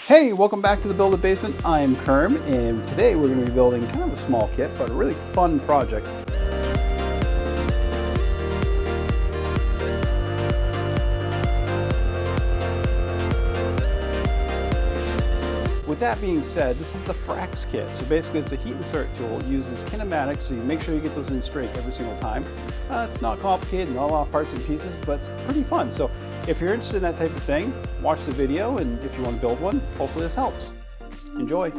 Hey, welcome back to the Build It Basement. I'm Kerm, and today we're going to be building kind of a small kit, but a really fun project. With that being said, this is the FRAKS kit. So basically it's a heat insert tool. It uses kinematics, so you make sure you get those in straight every single time. It's not complicated, not a lot of parts and pieces, but it's pretty fun. So if you're interested in that type of thing, watch the video, and if you want to build one, hopefully this helps. Enjoy.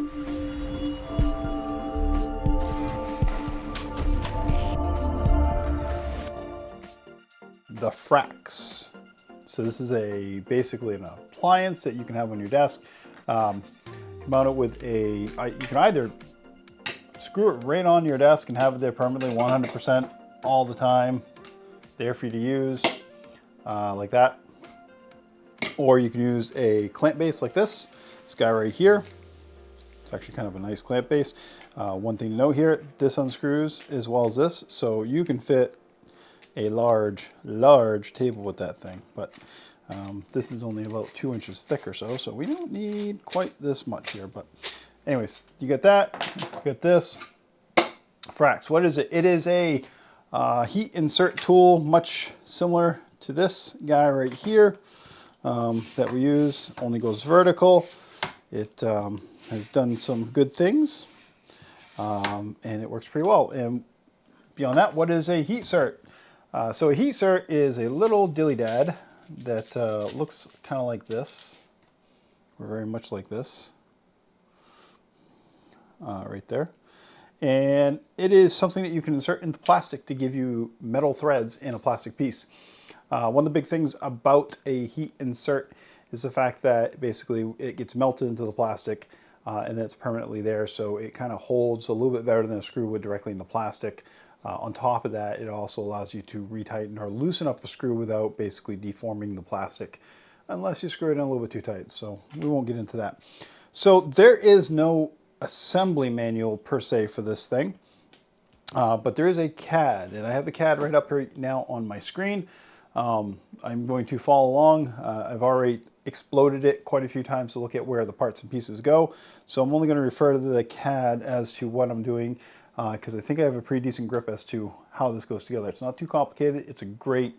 The FRAKS. So this is basically an appliance that you can have on your desk. Mount it with you can either screw it right on your desk and have it there permanently, 100% all the time, there for you to use, like that. Or you can use a clamp base like this guy right here. It's actually kind of a nice clamp base. One thing to note here, this unscrews as well as this, so you can fit a large table with that thing. But this is only about 2 inches thick or so we don't need quite this much here. But anyways, you get that, you get this. FRAKS, what is it? It is a heat insert tool, much similar to this guy right here that we use, only goes vertical. It has done some good things, and it works pretty well. And beyond that, what is a heat insert? So a heat insert is a little dilly-dad that looks kind of like this, or very much like this, right there. And it is something that you can insert into plastic to give you metal threads in a plastic piece. One of the big things about a heat insert is the fact that basically it gets melted into the plastic and that's permanently there, so it kind of holds a little bit better than a screw would directly in the plastic. On top of that, it also allows you to retighten or loosen up a screw without basically deforming the plastic, unless you screw it in a little bit too tight, so we won't get into that. So there is no assembly manual per se for this thing, but there is a CAD, and I have the CAD right up right now on my screen. I'm going to follow along. I've already exploded it quite a few times to look at where the parts and pieces go, so I'm only going to refer to the CAD as to what I'm doing, because I think I have a pretty decent grip as to how this goes together. It's not too complicated. It's a great,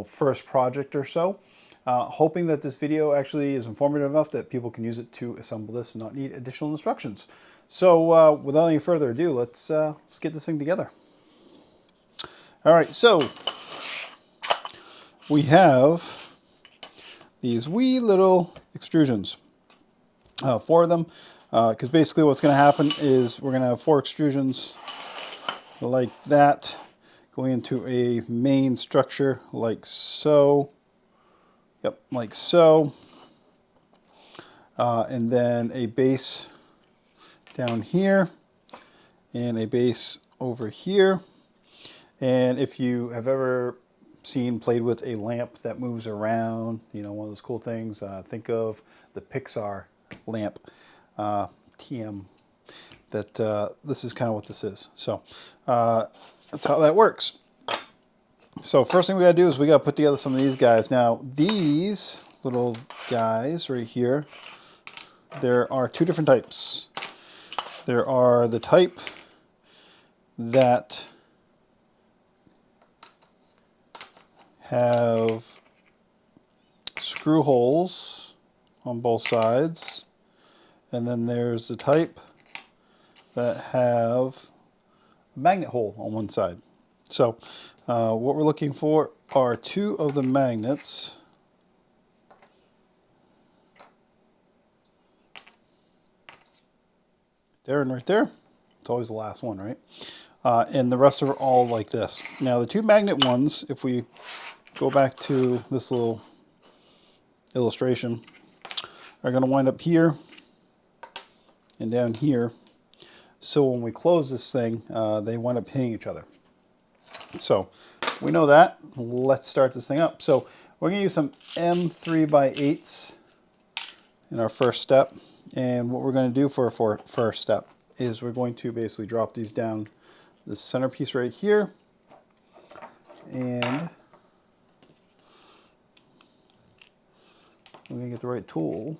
first project or so. Hoping that this video actually is informative enough that people can use it to assemble this and not need additional instructions. So without any further ado, let's get this thing together. All right, so we have these wee little extrusions, 4 of them. Because basically what's going to happen is we're going to have 4 extrusions like that going into a main structure like so. Yep, like so. And then a base down here and a base over here. And if you have ever played with a lamp that moves around, one of those cool things, think of the Pixar lamp. TM, that this is kind of what this is. So that's how that works. So first thing we gotta do is we gotta put together some of these guys. Now these little guys right here, there are 2 different types. There are the type that have screw holes on both sides. And then there's the type that have a magnet hole on one side. So what we're looking for are 2 of the magnets. There and right there. It's always the last one, right? And the rest are all like this. Now the 2 magnet ones, if we go back to this little illustration, are going to wind up here and down here. So when we close this thing, they wind up hitting each other. So we know that. Let's start this thing up. So we're going to use some M3x8s in our first step. And what we're going to do for our first step is we're going to basically drop these down this centerpiece right here. And we're going to get the right tool.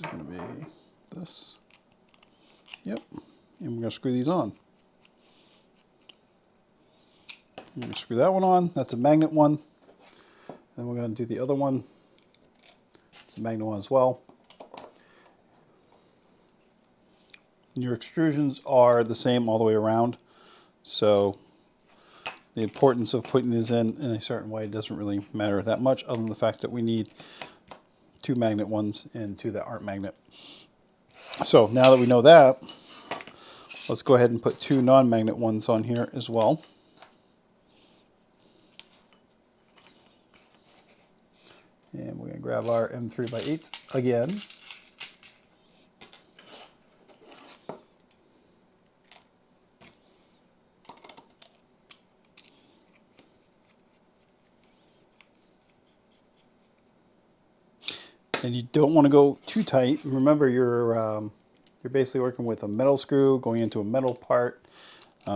is going to be this. Yep. And we're going to screw these on. I'm going to screw that one on. That's a magnet one. Then we're going to do the other one. It's a magnet one as well. And your extrusions are the same all the way around. So the importance of putting these in a certain way doesn't really matter that much, other than the fact that we need 2 magnet ones and 2 that aren't magnet. So now that we know that, let's go ahead and put 2 non-magnet ones on here as well. And we're going to grab our M3x8s again. And you don't want to go too tight. Remember, you're basically working with a metal screw going into a metal part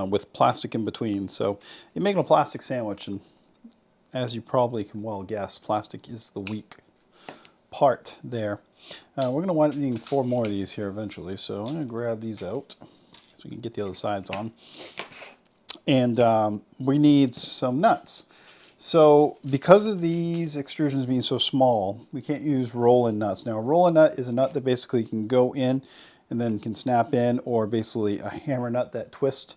with plastic in between. So you're making a plastic sandwich, and as you probably can well guess, plastic is the weak part there. We're going to wind up needing 4 more of these here eventually. So I'm going to grab these out so we can get the other sides on. And we need some nuts. So because of these extrusions being so small, we can't use roll-in nuts. Now, a roll-in nut is a nut that basically can go in and then can snap in, or basically a hammer nut that twists.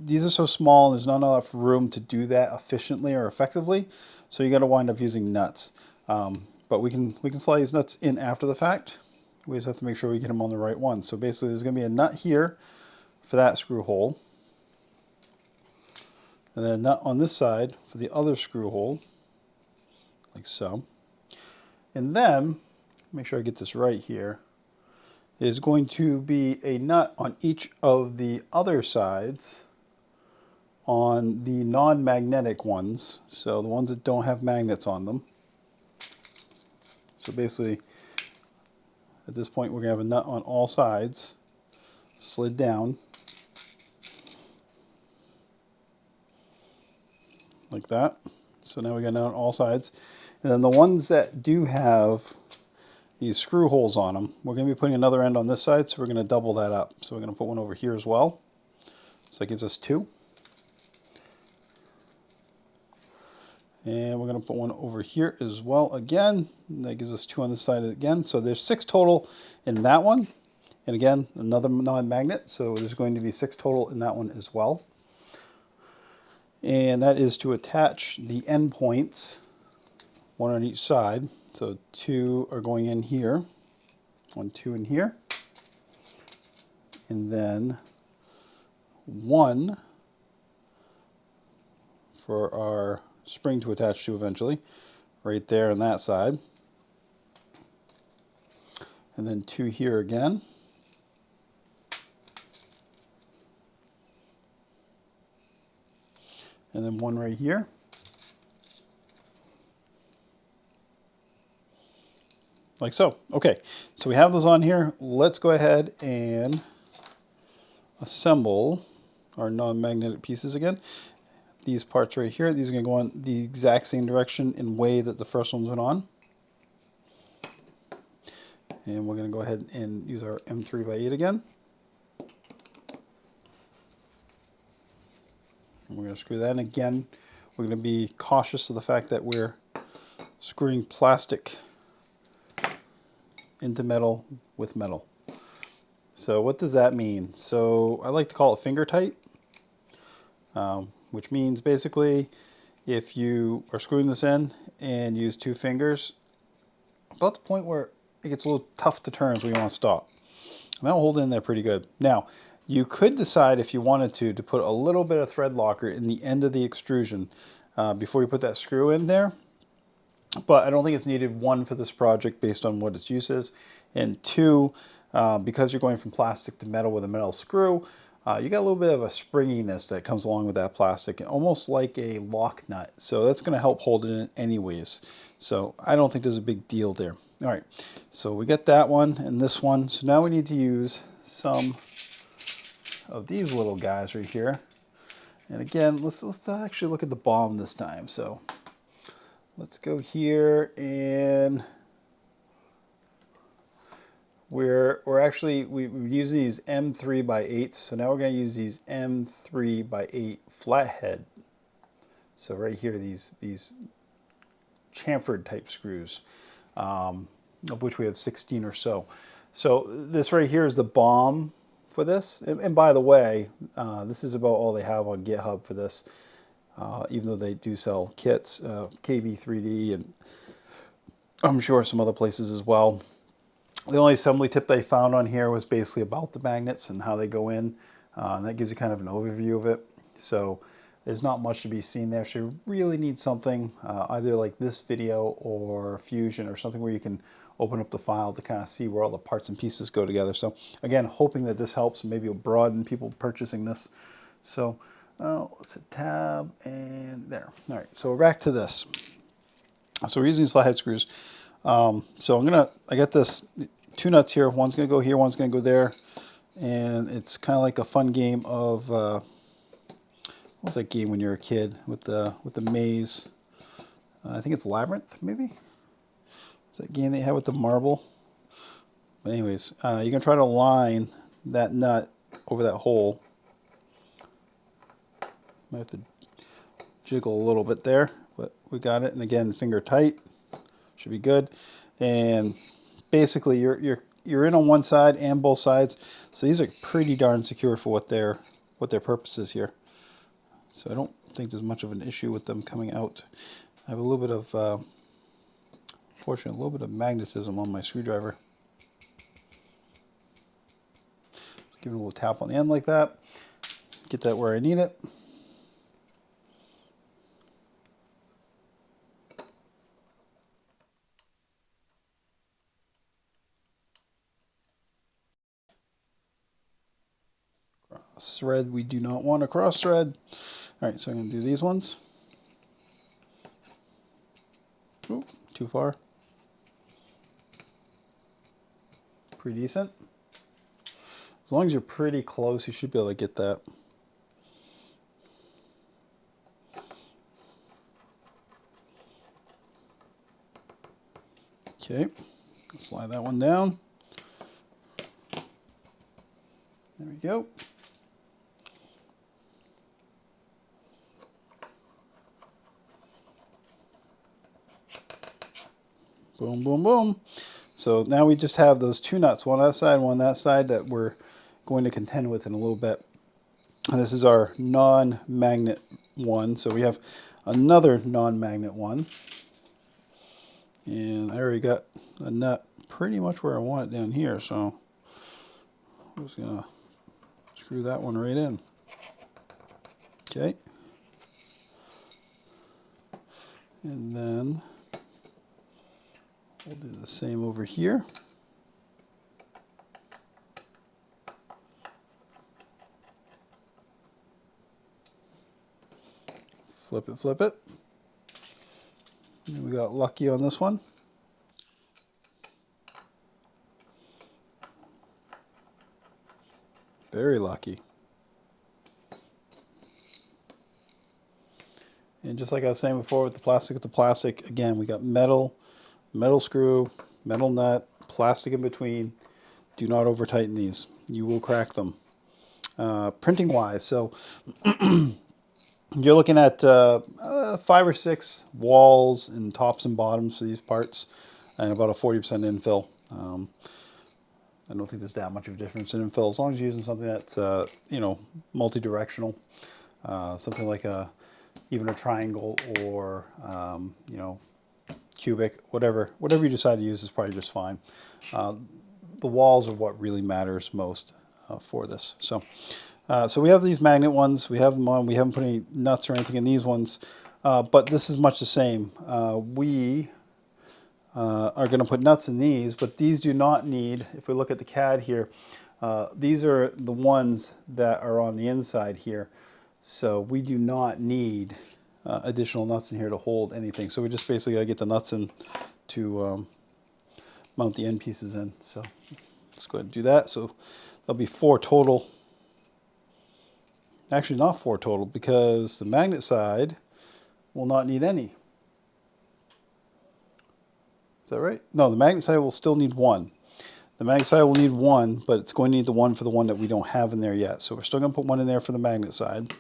These are so small, and there's not enough room to do that efficiently or effectively. So you got to wind up using nuts. But we can slide these nuts in after the fact. We just have to make sure we get them on the right one. So basically, there's going to be a nut here for that screw hole. And then a nut on this side for the other screw hole, like so. And then, make sure I get this right here, is going to be a nut on each of the other sides on the non-magnetic ones, so the ones that don't have magnets on them. So basically, at this point, we're going to have a nut on all sides, slid down, like that. So now we got a nut on all sides. And then the ones that do have these screw holes on them, we're going to be putting another end on this side, so we're going to double that up. So we're going to put one over here as well. So that gives us 2. And we're going to put one over here as well again. And that gives us 2 on this side again. So there's 6 total in that one. And again, another non-magnet. So there's going to be 6 total in that one as well. And that is to attach the end points, 1 on each side. So 2 are going in here, 1, 2 in here. And then 1 for our spring to attach to eventually, right there on that side. And then 2 here again. And then 1 right here. Like so. Okay, so we have those on here. Let's go ahead and assemble our non-magnetic pieces again. These parts right here, these are going to go on the exact same direction and way that the first ones went on. And we're going to go ahead and use our M3x8 again. And we're going to screw that in again. We're going to be cautious of the fact that we're screwing plastic into metal with metal. So what does that mean? So I like to call it finger tight, which means basically if you are screwing this in and use 2 fingers, about the point where it gets a little tough to turn, so you want to stop. And that'll hold in there pretty good. Now, you could decide if you wanted to put a little bit of thread locker in the end of the extrusion before you put that screw in there. But I don't think it's needed, 1, for this project based on what its use is, and 2, because you're going from plastic to metal with a metal screw, you got a little bit of a springiness that comes along with that plastic, almost like a lock nut. So that's going to help hold it in anyways. So I don't think there's a big deal there. All right, so we got that one and this one. So now we need to use some of these little guys right here. And again, let's actually look at the bottom this time. So let's go here and we're actually, we use these M3 by 8s, so now we're going to use these M3 by 8 flathead. So right here, these chamfered type screws, of which we have 16 or so. So this right here is the BOM for this. And by the way, this is about all they have on GitHub for this, even though they do sell kits, KB3D, and I'm sure some other places as well. The only assembly tip they found on here was basically about the magnets and how they go in, and that gives you kind of an overview of it. So there's not much to be seen there. So you really need something either like this video or Fusion or something where you can open up the file to kind of see where all the parts and pieces go together. So again, hoping that this helps, and maybe it'll broaden people purchasing this. So let's hit tab and there. All right, so we're back to this. So we're using these flathead screws. So I got this 2 nuts here. One's gonna go here, one's gonna go there. And it's kind of like a fun game of, what was that game when you were a kid with the maze? I think it's Labyrinth, maybe? Is that game they had with the marble? But anyways, you're gonna try to line that nut over that hole. Might have to jiggle a little bit there, but we got it. And again, finger tight, should be good. And basically, you're in on one side and both sides. So these are pretty darn secure for what their purpose is here. So I don't think there's much of an issue with them coming out. I have a little bit of, unfortunately, a little bit of magnetism on my screwdriver. Give it a little tap on the end like that. Get that where I need it. Cross thread, we do not want a cross thread. All right, so I'm going to do these ones. Ooh, too far. Pretty decent. As long as you're pretty close, you should be able to get that. Okay, slide that one down. There we go. Boom, boom, boom. So now we just have those 2 nuts, one on that side, one on that side, that we're going to contend with in a little bit. And this is our non-magnet one. So we have another non-magnet one. And I already got a nut pretty much where I want it down here. So I'm just going to screw that one right in. Okay. And then we'll do the same over here. Flip it, flip it. And we got lucky on this one. Very lucky. And just like I was saying before with the plastic, again, we got metal screw, metal nut, plastic in between. Do not over tighten these. You will crack them. Printing wise, so you're looking at 5 or 6 walls and tops and bottoms for these parts, and about a 40% infill. I don't think there's that much of a difference in infill as long as you're using something that's you know, multi-directional, something like even a triangle or you know, cubic, whatever you decide to use is probably just fine. The walls are what really matters most for this. So we have these magnet ones. We have them on. We haven't put any nuts or anything in these ones, but this is much the same. We are going to put nuts in these, but these do not need, if we look at the CAD here, these are the ones that are on the inside here. So we do not need additional nuts in here to hold anything. So we just basically got to get the nuts in to mount the end pieces in. So let's go ahead and do that. So there'll be 4 total. Actually, not 4 total, because the magnet side will not need any. Is that right? No, the magnet side will still need 1. The magnet side will need one, but it's going to need the one for the one that we don't have in there yet. So we're still going to put one in there for the magnet side.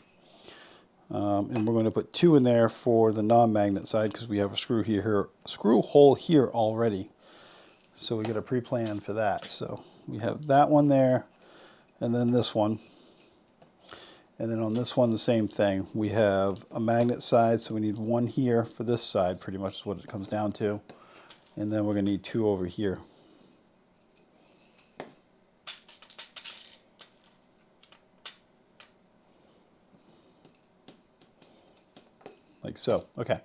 And we're going to put two in there for the non-magnet side because we have a screw hole here already. So we got a pre-plan for that. So we have that one there, and then this one. And then on this one, the same thing. We have a magnet side, so we need one here for this side, pretty much is what it comes down to. And then we're going to need two over here. Like so. Okay.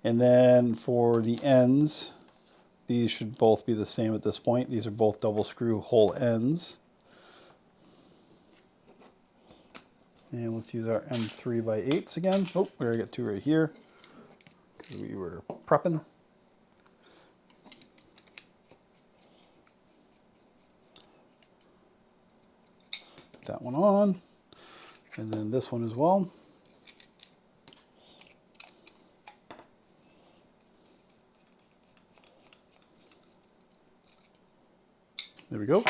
And then for the ends, these should both be the same at this point. These are both double screw hole ends. And let's use our M3x8s again. Oh, we already got two right here because we were prepping. Put that one on, and then this one as well. There we go.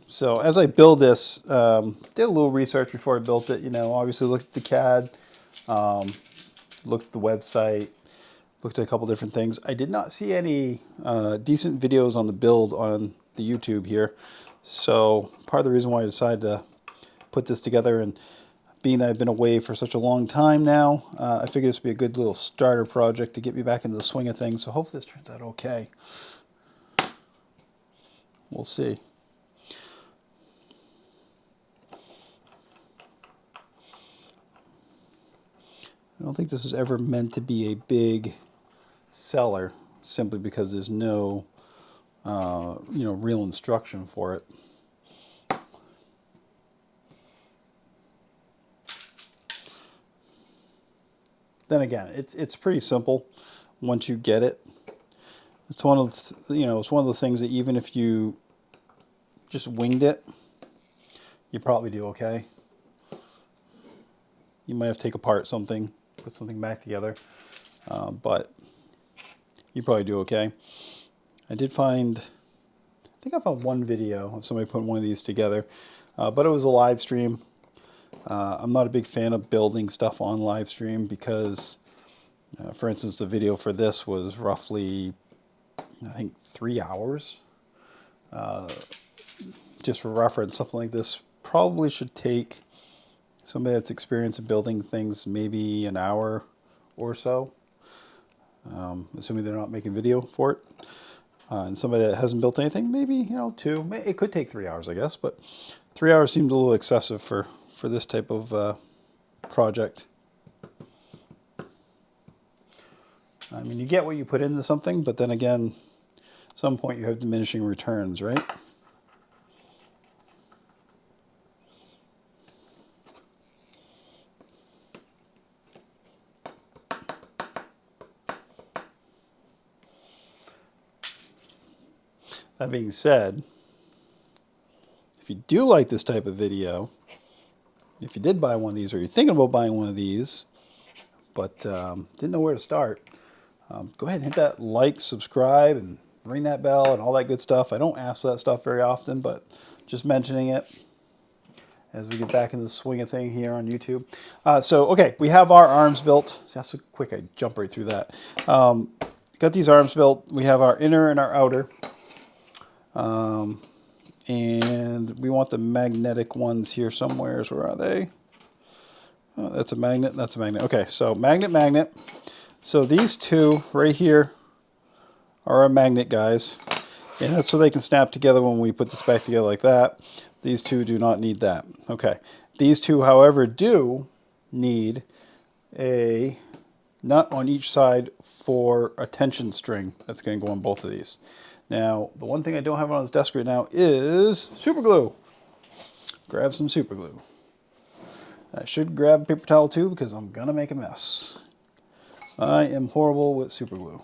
So as I build this, did a little research before I built it. You know, obviously looked at the CAD, looked at the website, looked at a couple different things. I did not see any decent videos on the build on the YouTube here. So part of the reason why I decided to put this together, and being that I've been away for such a long time now, I figured this would be a good little starter project to get me back into the swing of things. So hopefully this turns out okay. We'll see. I don't think this was ever meant to be a big seller, simply because there's no, you know, real instruction for it. Then again, it's pretty simple once you get it. It's one of the, it's one of the things that even if you just winged it, you probably do okay. You might have to take apart something, put something back together, but you probably do okay. I think I found one video of somebody putting one of these together, but it was a live stream. I'm not a big fan of building stuff on live stream because, for instance, the video for this was roughly, I think, 3 hours. Just for reference, something like this probably should take somebody that's experienced in building things maybe an hour or so, assuming they're not making video for it. And somebody that hasn't built anything, maybe, 2. It could take 3 hours, I guess, but 3 hours seems a little excessive for this type of project. I mean, you get what you put into something, but then again, at some point you have diminishing returns, right? That being said, if you do like this type of video, if you did buy one of these or you're thinking about buying one of these, but didn't know where to start, go ahead and hit that like, subscribe, and ring that bell and all that good stuff. I don't ask for that stuff very often, but just mentioning it as we get back into the swing of thing here on YouTube. Okay, we have our arms built. That's so quick, I jump right through that. Got these arms built. We have our inner and our outer. And we want the magnetic ones here somewhere. Where are they? Oh, that's a magnet. That's a magnet. Okay, so magnet. So these two right here are our magnet guys. And that's so they can snap together when we put this back together like that. These two do not need that. Okay. These two, however, do need a nut on each side for a tension string that's going to go on both of these. Now, the one thing I don't have on this desk right now is super glue. Grab some super glue. I should grab a paper towel too because I'm going to make a mess. I am horrible with super glue.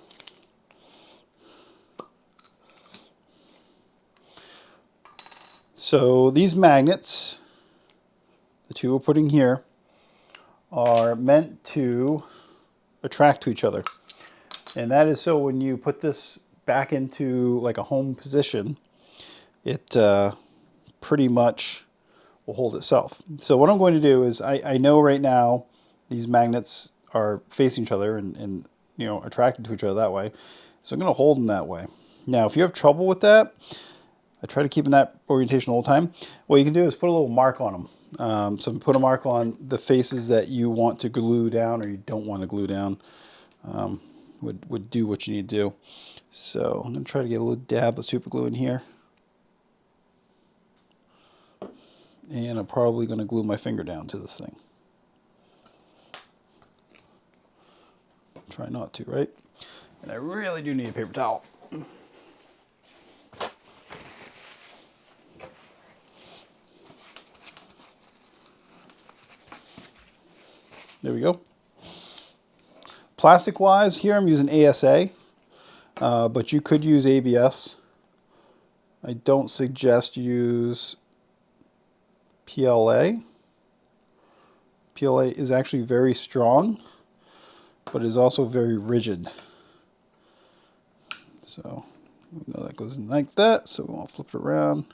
So these magnets, the two we're putting here, are meant to attract to each other. And that is so when you put this back into like a home position, it pretty much will hold itself. So what I'm going to do is, I know right now these magnets are facing each other and you know, attracted to each other that way. So I'm going to hold them that way. Now, if you have trouble with that, I try to keep in that orientation all the time. What you can do is put a little mark on them. So put a mark on the faces that you want to glue down or you don't want to glue down. Would do what you need to do. So I'm going to try to get a little dab of super glue in here. And I'm probably going to glue my finger down to this thing. Try not to, right? And I really do need a paper towel. There we go. Plastic wise, here I'm using ASA, but you could use ABS. I don't suggest use PLA. PLA is actually very strong, but is also very rigid. So we know that goes in like that, so we'll flip it around.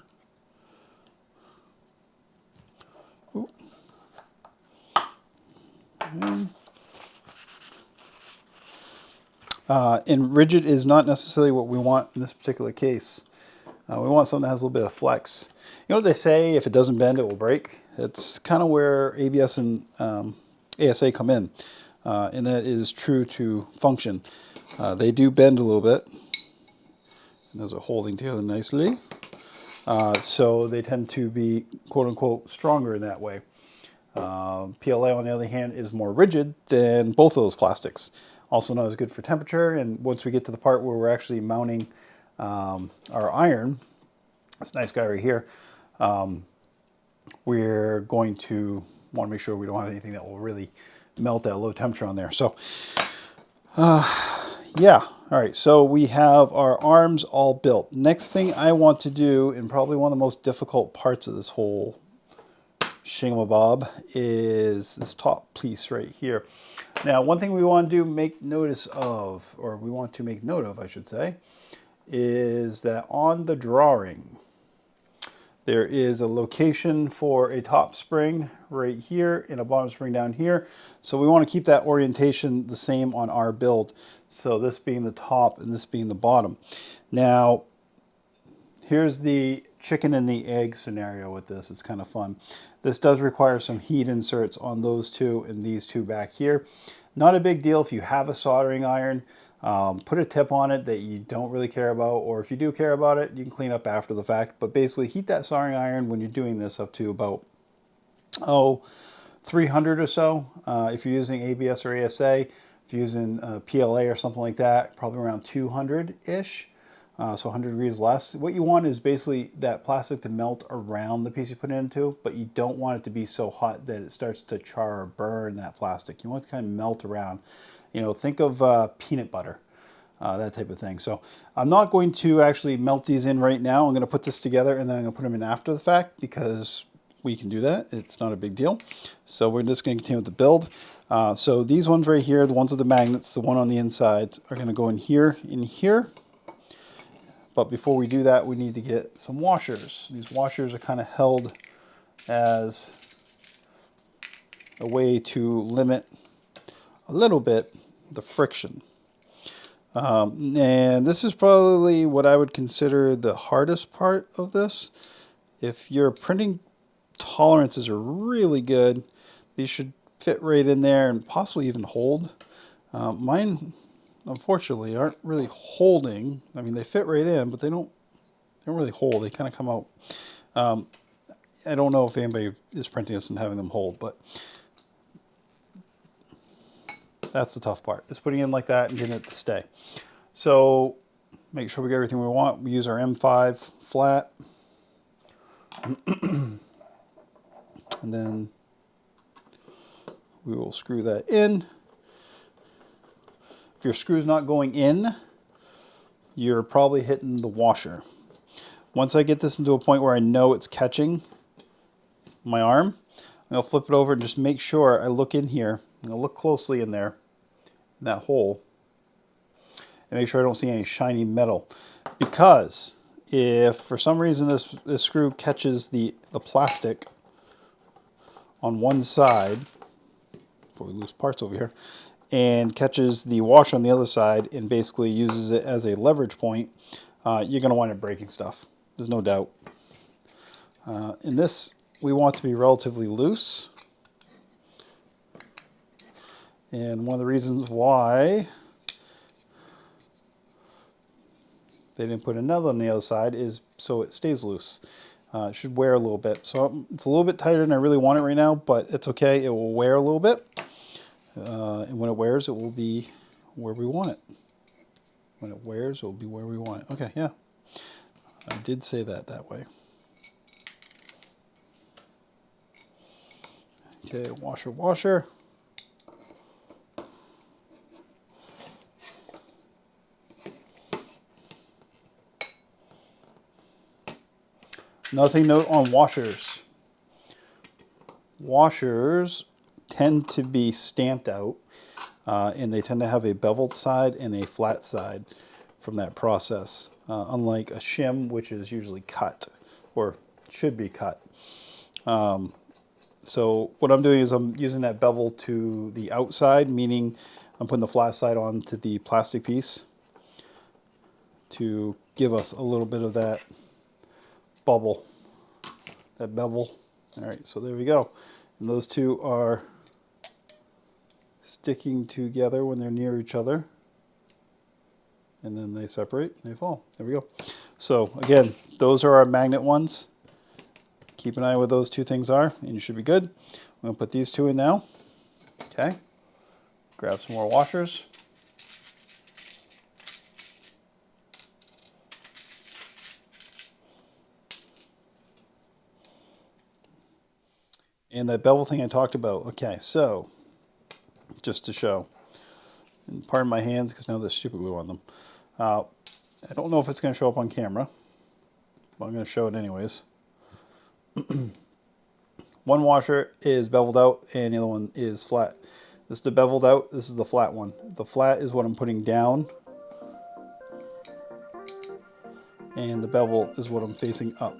Ooh. And rigid is not necessarily what we want in this particular case. We want something that has a little bit of flex. You know what they say, if it doesn't bend, it will break? It's kind of where ABS and ASA come in. And that is true to function. They do bend a little bit. And those are holding together nicely. So they tend to be, quote unquote, stronger in that way. PLA, on the other hand, is more rigid than both of those plastics. Also not as good for temperature, and once we get to the part where we're actually mounting our iron, this nice guy right here, we're going to want to make sure we don't have anything that will really melt at low temperature on there. So, yeah. All right, so we have our arms all built. Next thing I want to do, and probably one of the most difficult parts of this whole shingamabob, is this top piece right here. Now, one thing we want to make notice of, or we want to make note of, I should say, is that on the drawing, there is a location for a top spring right here and a bottom spring down here. So we want to keep that orientation the same on our build. So this being the top and this being the bottom. Now, here's the chicken and the egg scenario with this. It's kind of fun. This does require some heat inserts on those two and these two back here. Not a big deal if you have a soldering iron. Put a tip on it that you don't really care about, or if you do care about it, you can clean up after the fact. But basically heat that soldering iron when you're doing this up to about 300 or so. If you're using ABS or ASA, if you're using PLA or something like that, probably around 200-ish. So 100 degrees less. What you want is basically that plastic to melt around the piece you put it into, but you don't want it to be so hot that it starts to char or burn that plastic. You want it to kind of melt around. You know, think of peanut butter, that type of thing. So I'm not going to actually melt these in right now. I'm going to put this together and then I'm going to put them in after the fact because we can do that. It's not a big deal. So we're just going to continue with the build. So these ones right here, the ones with the magnets, the one on the insides, are going to go in here, But before we do that, we need to get some washers. These washers are kind of held as a way to limit a little bit the friction. And this is probably what I would consider the hardest part of this. If your printing tolerances are really good, these should fit right in there and possibly even hold. Mine, unfortunately, aren't really holding. I mean, they fit right in, but they don't really hold. They kind of come out. I don't know if anybody is printing this and having them hold, but that's the tough part. Is putting it in like that and getting it to stay. So make sure we get everything we want. We use our M5 flat. And then we will screw that in. If your screw's not going in, you're probably hitting the washer. Once I get this into a point where I know it's catching my arm, I'll flip it over and just make sure I look in here. I'm going to look closely in there, in that hole. and make sure I don't see any shiny metal. Because if for some reason this screw catches the plastic on one side, before we lose parts over here, and catches the washer on the other side and basically uses it as a leverage point, you're going to wind up breaking stuff. There's no doubt. In this, we want to be relatively loose. And one of the reasons why they didn't put another on the other side is so it stays loose. It should wear a little bit. So it's a little bit tighter than I really want it right now, but it's okay. It will wear a little bit. And when it wears, it will be where we want it. When it wears, it will be where we want it. Okay, yeah. I did say that way. Okay, washer. Another thing to note on washers. Washers tend to be stamped out, and they tend to have a beveled side and a flat side from that process, unlike a shim, which is usually cut, or should be cut. So what I'm doing is I'm using that bevel to the outside, meaning I'm putting the flat side onto the plastic piece to give us a little bit of that bubble, that bevel. All right, so there we go. And those two are sticking together when they're near each other. And then they separate and they fall. There we go. So again, those are our magnet ones. Keep an eye where those two things are and you should be good. I'm going to put these two in now. Okay. Grab some more washers. And that bevel thing I talked about. Okay, so just to show, and pardon my hands because now there's super glue on them. I don't know if it's going to show up on camera, but I'm going to show it anyways. One washer is beveled out and the other one is flat. This is the beveled out, this is the flat one. The flat is what I'm putting down, and the bevel is what I'm facing up.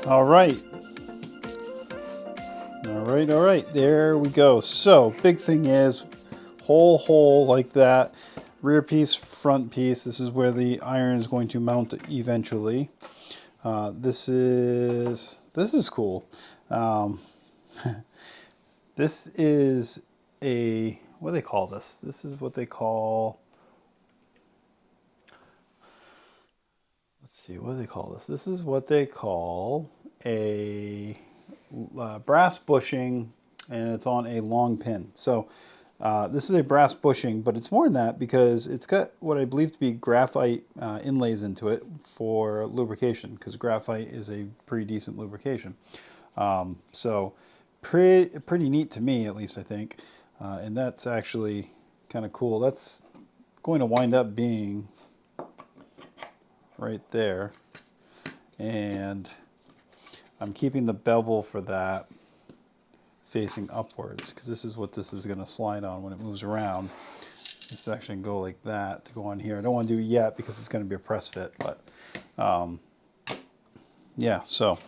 All right, there we go. So big thing is hole like that, rear piece, front piece. This is where the iron is going to mount eventually. This is cool. This is a, what do they call this? This is what they call, let's see, what do they call this? This is what they call a brass bushing, and it's on a long pin. So this is a brass bushing, but it's more than that because it's got what I believe to be graphite inlays into it for lubrication, because graphite is a pretty decent lubrication. So pretty neat to me, at least I think. And that's actually kind of cool. That's going to wind up being right there. And I'm keeping the bevel for that facing upwards, because this is what this is going to slide on when it moves around. This actually can go like that to go on here. I don't want to do it yet because it's going to be a press fit, but yeah, so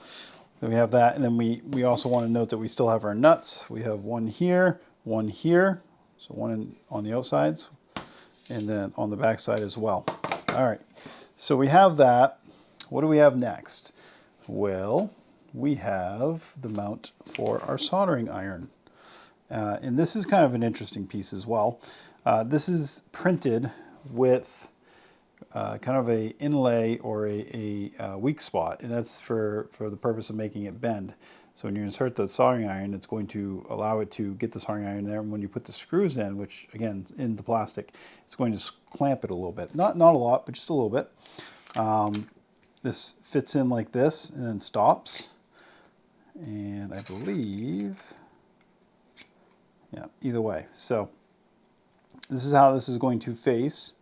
then we have that, and then we also want to note that we still have our nuts. We have one here, so one on the outsides, and then on the back side as well. All right, so we have that. What do we have next? Well, we have the mount for our soldering iron. And this is kind of an interesting piece as well. This is printed with kind of a inlay or a weak spot, and that's for the purpose of making it bend. So when you insert the soldering iron, it's going to allow it to get the soldering iron there, and when you put the screws in, which again, in the plastic, it's going to clamp it a little bit. Not a lot, but just a little bit. This fits in like this and then stops. And I believe, yeah, either way. So this is how this is going to face.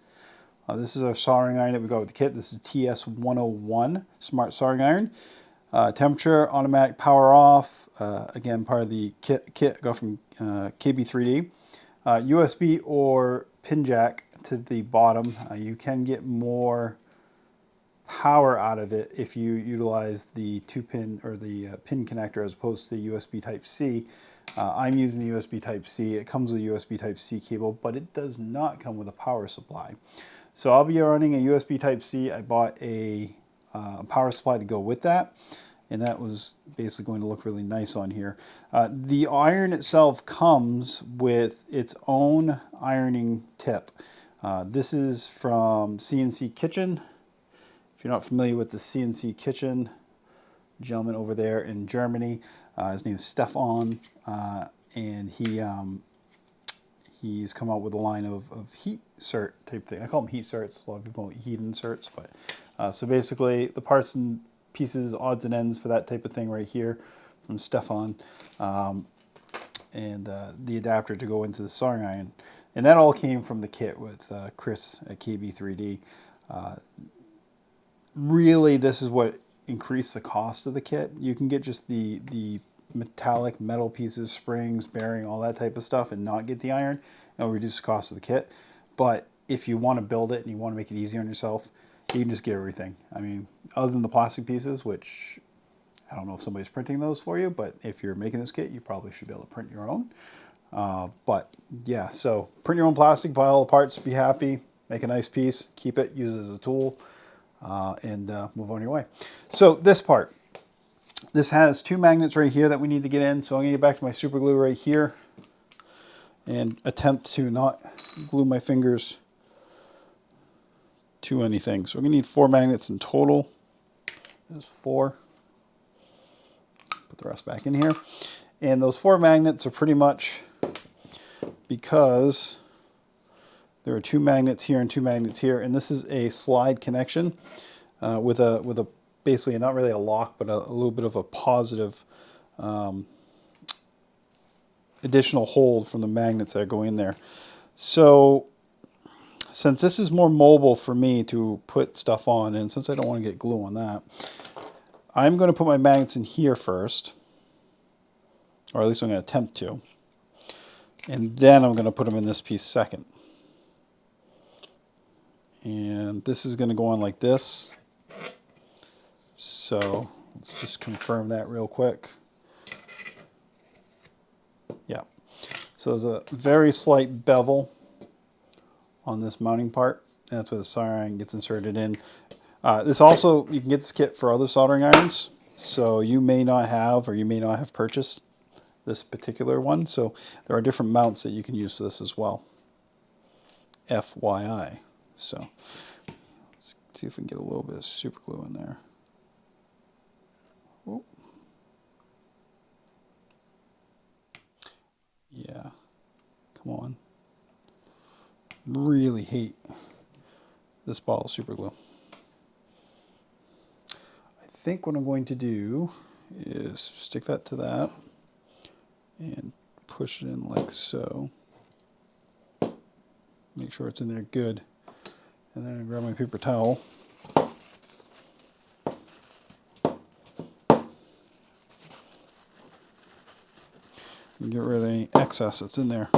This is our soldering iron that we got with the kit. This is TS101 Smart Soldering Iron. Temperature, automatic power off. Again, part of the kit I got from KB3D. USB or pin jack to the bottom. You can get more power out of it if you utilize the 2-pin or the pin connector as opposed to USB Type-C. I'm using the USB Type-C. It comes with a USB Type-C cable, but it does not come with a power supply. So I'll be running a USB Type-C. I bought a power supply to go with that, and that was basically going to look really nice on here. The iron itself comes with its own ironing tip. This is from CNC Kitchen. If you're not familiar with the CNC Kitchen, gentleman over there in Germany, his name is Stefan, and he's come out with a line of heat cert type thing. I call them heat certs. A lot of people call it heat inserts, but so basically the parts and pieces, odds and ends for that type of thing right here from Stefan, and the adapter to go into the soldering iron, and that all came from the kit with Chris at KB3D. Really, this is what increased the cost of the kit. You can get just the metallic metal pieces, springs, bearing, all that type of stuff, and not get the iron. It'll reduce the cost of the kit. But if you want to build it and you want to make it easy on yourself, you can just get everything. I mean, other than the plastic pieces, which I don't know if somebody's printing those for you, but if you're making this kit, you probably should be able to print your own. But yeah, so print your own plastic, buy all the parts, be happy, make a nice piece, keep it, use it as a tool, and move on your way. So this part, this has 2 magnets right here that we need to get in. So I'm gonna get back to my super glue right here and attempt to not glue my fingers to anything. So we're gonna need 4 magnets in total. There's 4. Put the rest back in here. And those 4 magnets are pretty much because there are 2 magnets here and 2 magnets here, and this is a slide connection with a basically not really a lock, but a little bit of a positive additional hold from the magnets that go in there. So since this is more mobile for me to put stuff on, and since I don't want to get glue on that, I'm going to put my magnets in here first, or at least I'm going to attempt to, and then I'm going to put them in this piece second. And this is going to go on like this. So let's just confirm that real quick. Yeah. So there's a very slight bevel on this mounting part. And that's where the soldering iron gets inserted in. This also, you can get this kit for other soldering irons. So you may not have, or you may not have purchased this particular one. So there are different mounts that you can use for this as well. FYI. So let's see if we can get a little bit of super glue in there. Oh. Yeah, come on. Really hate this bottle of super glue. I think what I'm going to do is stick that to that and push it in like so. Make sure it's in there good. And then I grab my paper towel. And get rid of any excess that's in there.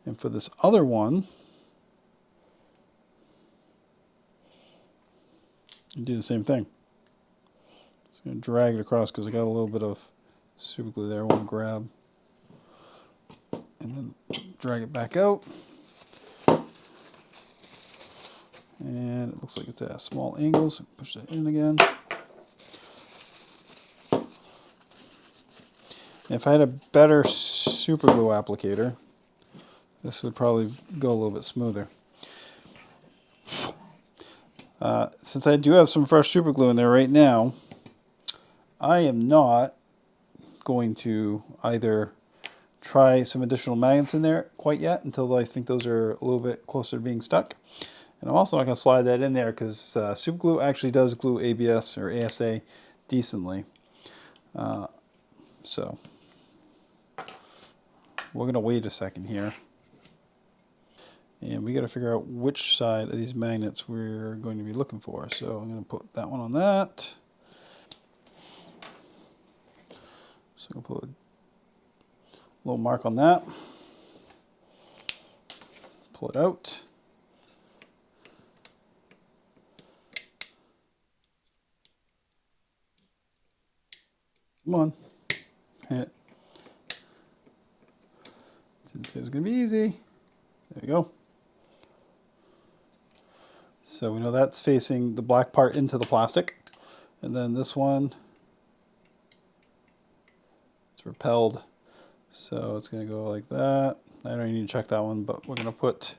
And for this other one, you do the same thing. Just going to drag it across because I got a little bit of super glue there I want to grab. And then drag it back out. And it looks like it's at a small angle, so push that in again. And if I had a better super glue applicator, this would probably go a little bit smoother. Since I do have some fresh super glue in there right now, I am not going to either try some additional magnets in there quite yet until I think those are a little bit closer to being stuck. And I'm also not going to slide that in there because super glue actually does glue ABS or ASA decently. So we're going to wait a second here. And we got to figure out which side of these magnets we're going to be looking for. So I'm going to put that one on that. So I'm going to put a little mark on that. Pull it out. Come on. Hit. Didn't say it was going to be easy. There we go. So we know that's facing the black part into the plastic. And then this one, it's repelled. So it's going to go like that. I don't even need to check that one, but we're going to put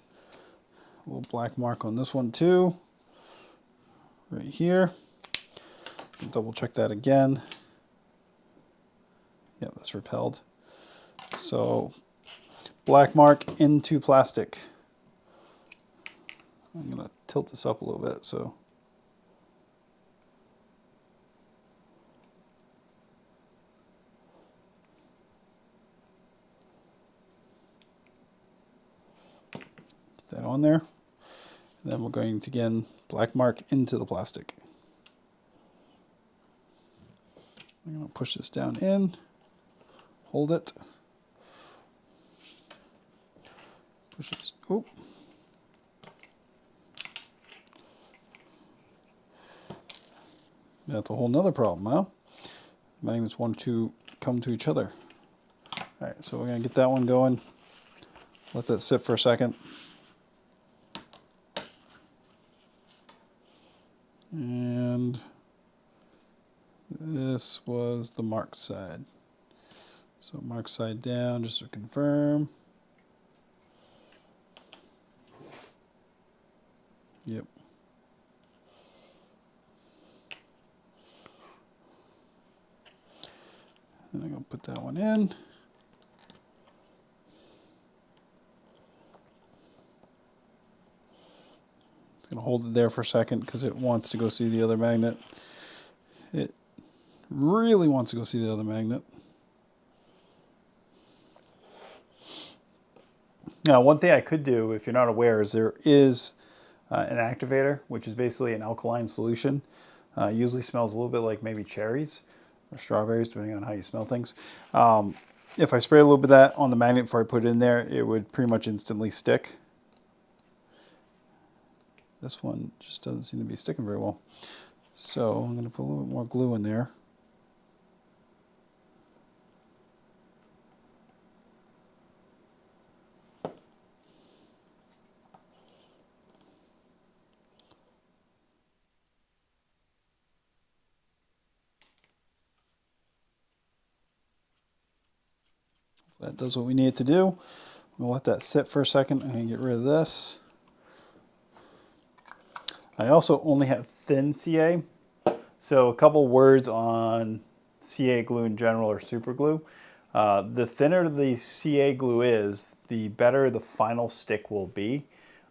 a little black mark on this one too. Right here. Double check that again. Yep, that's repelled. So black mark into plastic. I'm going to tilt this up a little bit so. Put that on there. And then we're going to, again, black mark into the plastic. I'm going to push this down in, hold it. Push it, oh. That's a whole nother problem, huh? Magnets want to come to each other. All right, so we're going to get that one going. Let that sit for a second. And this was the marked side. So mark side down just to confirm. Yep. And I'm going to put that one in. It's going to hold it there for a second because it wants to go see the other magnet. It really wants to go see the other magnet. Now, one thing I could do, if you're not aware, is there is an activator, which is basically an alkaline solution. Usually smells a little bit like maybe cherries or strawberries, depending on how you smell things. If I spray a little bit of that on the magnet before I put it in there, it would pretty much instantly stick. This one just doesn't seem to be sticking very well. So I'm going to put a little bit more glue in there. That does what we need it to do. We'll let that sit for a second and get rid of this. I also only have thin CA. So a couple words on CA glue in general or super glue. The thinner the CA glue is, the better the final stick will be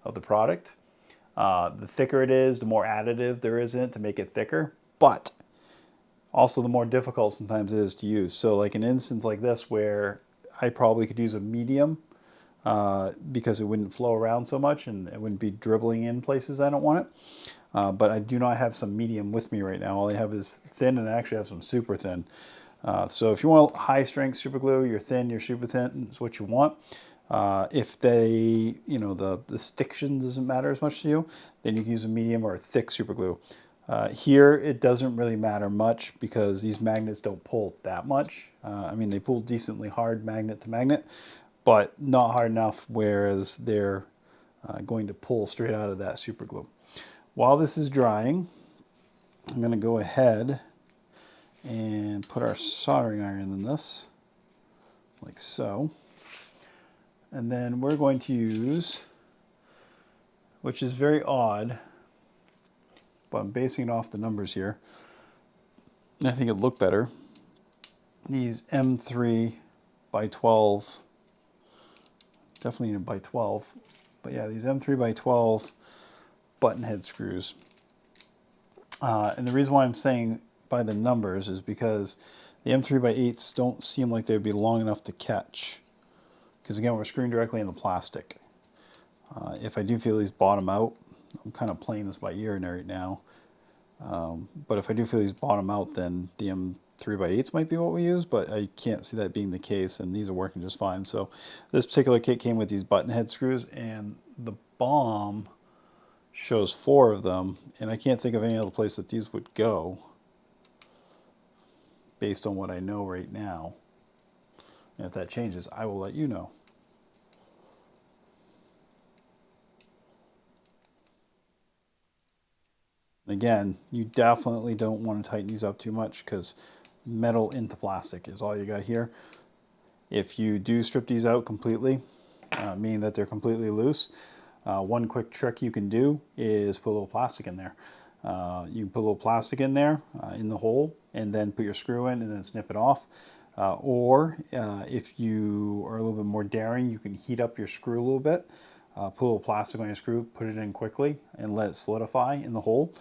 of the product. The thicker it is, the more additive there is in it to make it thicker. But also the more difficult sometimes it is to use. So like an instance like this where I probably could use a medium because it wouldn't flow around so much and it wouldn't be dribbling in places I don't want it. But I do not have some medium with me right now. All I have is thin, and I actually have some super thin. So if you want high strength super glue, you're thin, you're super thin is what you want. If they, you know, the stiction doesn't matter as much to you, then you can use a medium or a thick super glue. Here, it doesn't really matter much because these magnets don't pull that much. I mean, they pull decently hard magnet to magnet, but not hard enough whereas they're going to pull straight out of that super glue. While this is drying, I'm going to go ahead and put our soldering iron in this, like so. And then we're going to use, which is very odd, but I'm basing it off the numbers here. And I think it'd look better. These M3 by 12, definitely by 12, but yeah, these M3 by 12 button head screws. And the reason why I'm saying by the numbers is because the M3x8s don't seem like they'd be long enough to catch. Because again, we're screwing directly in the plastic. If I do feel these bottom out, I'm kind of playing this by ear right now. But if I do feel these bottom out, then the M3x8s might be what we use, but I can't see that being the case, and these are working just fine. So this particular kit came with these button head screws, and the BOM shows 4 of them, and I can't think of any other place that these would go based on what I know right now. And if that changes, I will let you know. Again, you definitely don't want to tighten these up too much because metal into plastic is all you got here. If you do strip these out completely, meaning that they're completely loose, one quick trick you can do is put a little plastic in there. You can put a little plastic in there in the hole and then put your screw in and then snip it off. Or if you are a little bit more daring, you can heat up your screw a little bit, put a little plastic on your screw, put it in quickly and let it solidify in the hole.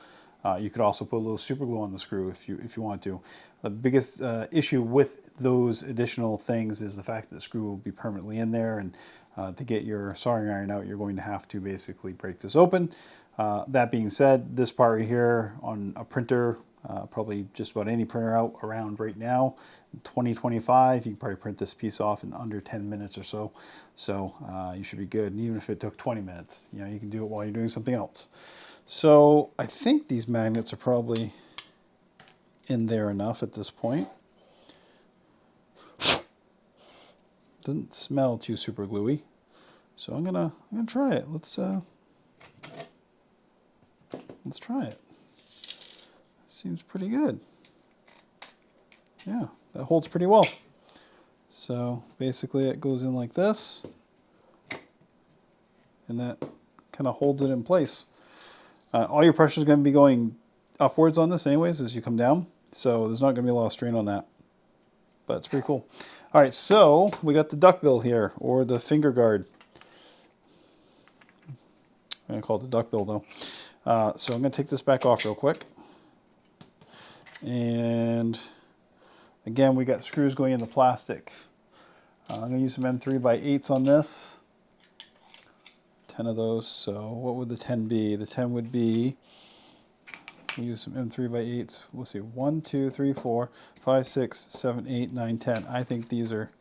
You could also put a little super glue on the screw if you want to. The biggest issue with those additional things is the fact that the screw will be permanently in there, and to get your soldering iron out, you're going to have to basically break this open. That being said, this part right here on a printer, probably just about any printer out around right now, 2025, you can probably print this piece off in under 10 minutes or so. So you should be good. And even if it took 20 minutes, you know, you can do it while you're doing something else. So I think these magnets are probably in there enough at this point. Doesn't smell too super gluey. So I'm gonna try it. Let's try it. Seems pretty good. Yeah, that holds pretty well. So basically it goes in like this, and that kind of holds it in place. All your pressure is going to be going upwards on this anyways as you come down, so there's not going to be a lot of strain on that. But it's pretty cool. All right, so we got the duckbill here, or the finger guard. I'm going to call it the duckbill though. So I'm going to take this back off real quick. And again, we got screws going in the plastic. I'm going to use some M3x8s on this. 10 of those. So what would the 10 be? The 10 would be, we'll use some M3x8s. We'll see, 1, 2, 3, 4, 5, 6, 7, 8, 9, 10. I think these are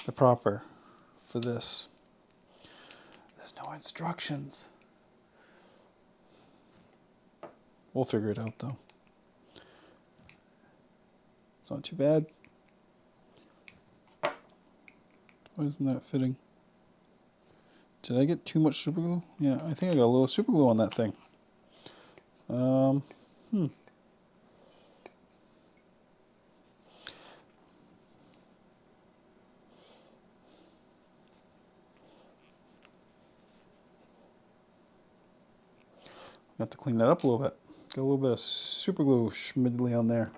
the proper for this. There's no instructions. We'll figure it out though. It's not too bad. Why isn't that fitting? Did I get too much super glue? Yeah, I think I got a little super glue on that thing. Got to clean that up a little bit. Got a little bit of super glue schmidly on there.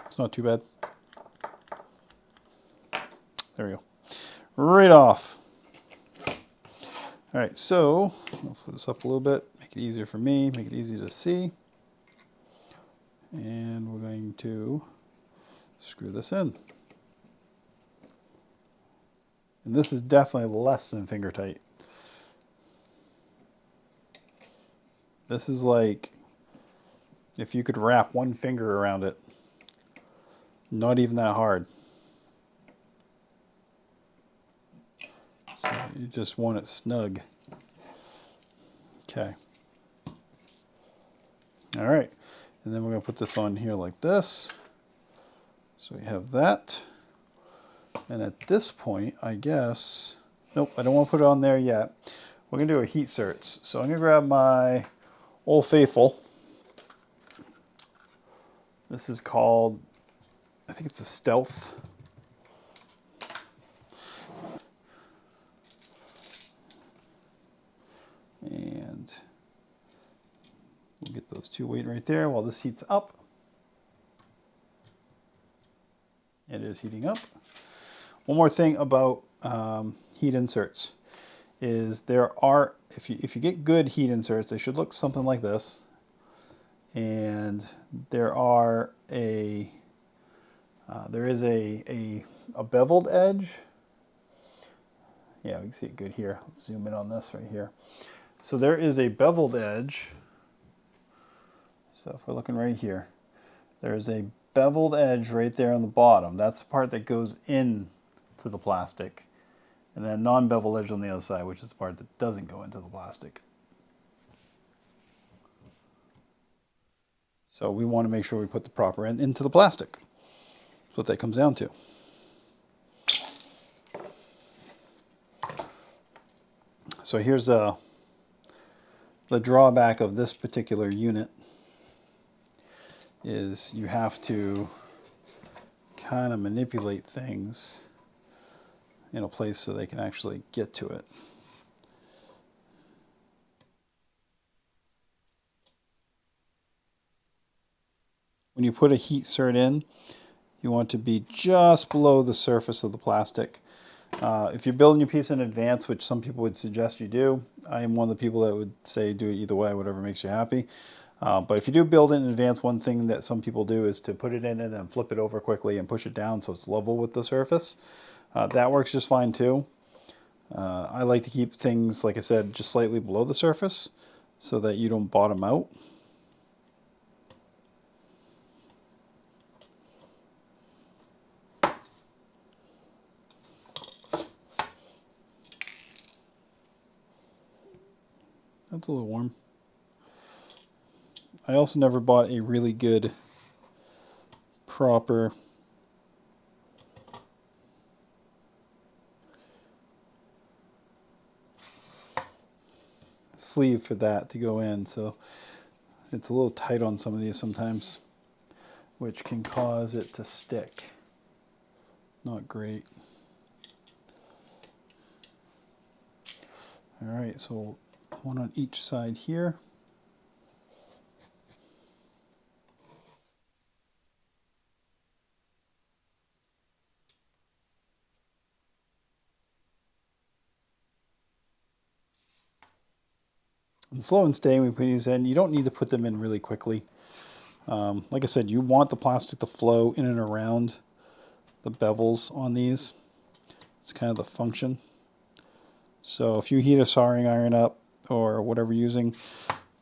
It's not too bad. There we go. Right off. All right, so I'll flip this up a little bit, make it easier for me, make it easy to see. And we're going to screw this in. And this is definitely less than finger tight. This is like if you could wrap one finger around it. Not even that hard. So you just want it snug. Okay. All right. And then we're going to put this on here like this. So we have that. And at this point, I guess, nope, I don't want to put it on there yet. We're going to do our heat certs. So I'm going to grab my Old Faithful. This is called, I think it's a Stealth. And we'll get those two waiting right there while this heats up. It is heating up. One more thing about heat inserts. is there are, if you get good heat inserts, they should look something like this. And there are there is a beveled edge. Yeah, we can see it good here. Let's zoom in on this right here. So there is a beveled edge. So if we're looking right here, there's a beveled edge right there on the bottom. That's the part that goes in to the plastic. And then non-beveled edge on the other side, which is the part that doesn't go into the plastic. So we want to make sure we put the proper end into the plastic. That's what that comes down to. So here's the drawback of this particular unit is you have to kind of manipulate things in a place so they can actually get to it. When you put a heat cert in, you want to be just below the surface of the plastic. If you're building your piece in advance, which some people would suggest you do, I am one of the people that would say do it either way, whatever makes you happy. But if you do build it in advance, one thing that some people do is to put it in and then flip it over quickly and push it down so it's level with the surface. That works just fine too. I like to keep things, like I said, just slightly below the surface so that you don't bottom out. That's a little warm. I also never bought a really good, proper sleeve for that to go in, so it's a little tight on some of these sometimes, which can cause it to stick. Not great. All right, so one on each side here. And slow and steady when we put these in, you don't need to put them in really quickly. Like I said, you want the plastic to flow in and around the bevels on these. It's kind of the function. So if you heat a soldering iron up or whatever you're using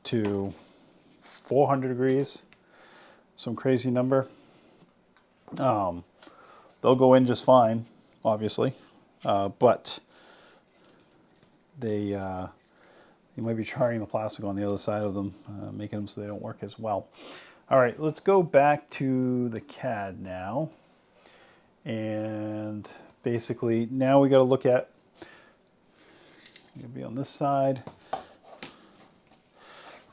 to 400 degrees, some crazy number, they'll go in just fine, obviously, but you might be charring the plastic on the other side of them, making them so they don't work as well. All right, let's go back to the CAD now. And basically, now we got to look at, it'll be on this side.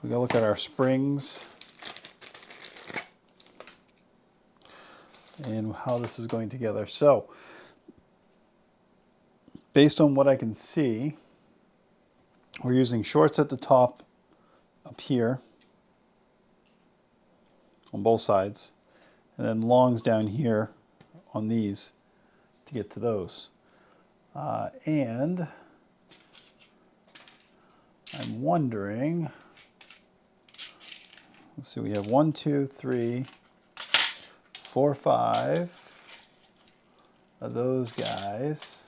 We got to look at our springs and how this is going together. So, based on what I can see, we're using shorts at the top up here on both sides, and then longs down here on these to get to those. And I'm wondering, let's see, we have 1, 2, 3, 4, 5 of those guys.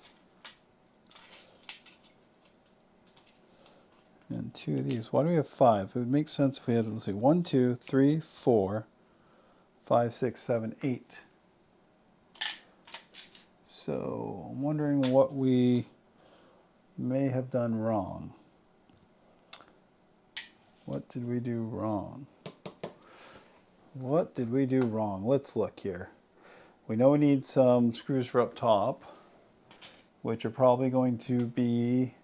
And 2 of these. Why do we have 5? It would make sense if we had, let's see, 1, 2, 3, 4, 5, 6, 7, 8. So I'm wondering what we may have done wrong. What did we do wrong? What did we do wrong? Let's look here. We know we need some screws for up top, which are probably going to be